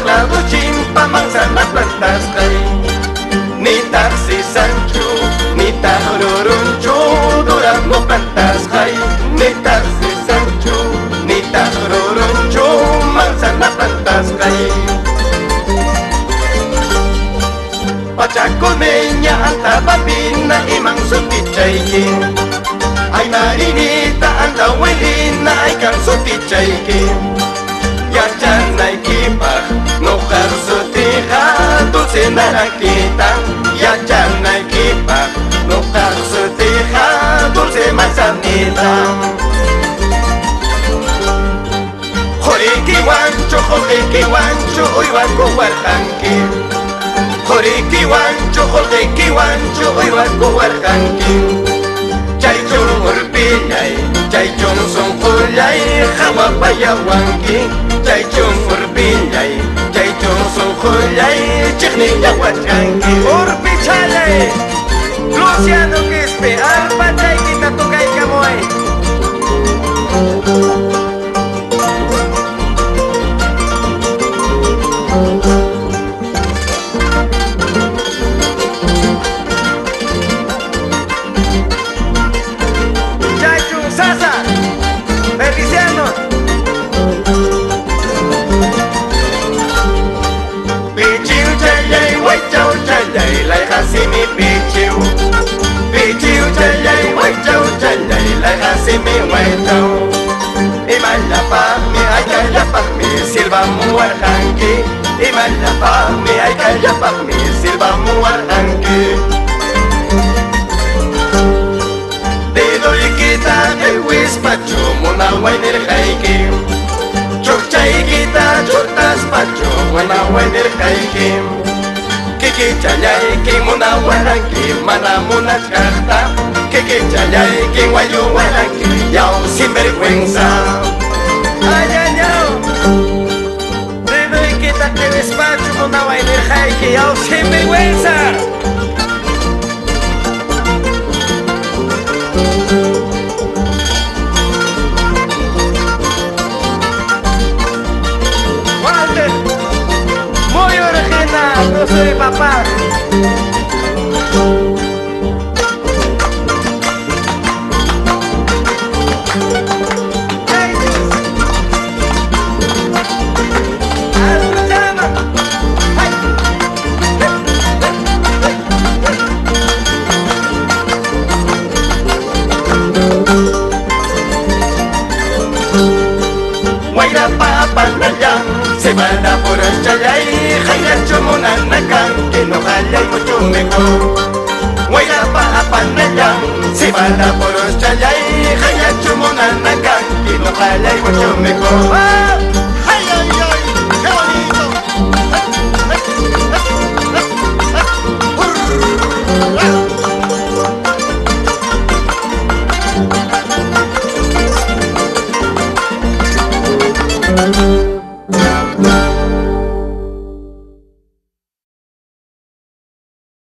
lado chimpa manzana plantas kay ni taxi sancho ni tajororuncho durazno plantas kay ni taxi sancho ni tajororuncho manzana plantas kay Pachaconeña alta babina imang sutichaykin ay marinita anta abuelina ay kang sutichaykin Yachanay kipag nukar sutija dulce naranjita Yachanay kipag nukar sutija dulce manzanita Joriki wancho uywan kuwarjanki Joriki wancho uywan kuwarjanki Chaychun urpillay, chaychun sunqullay, hawapayawanki Chaychun urpillay, chaychun sunqullay, chiqnilla wachkanki Urpichalay, Luciano Quispe, arpachaykita tukaykamuay Muarhanki Imalapami ay kayapami silba muarhanki Didoy kita kay wispacho munaway nirkayki Chukchay kita churtas pacho munaway nirkayki Kikichayay king munawaranki manamunach karta Kikichayay king wayuwaranki yaw sinvergüenza Que despacho con una vaina que ya sin vergüenza. Walter, muy original, no soy papá. Semana por el chalay, hayacho monanakan, que no halay mucho mejor. Huayla pa apanayang, semana por el chalay, hayacho monanakan, que no halay mucho mejor.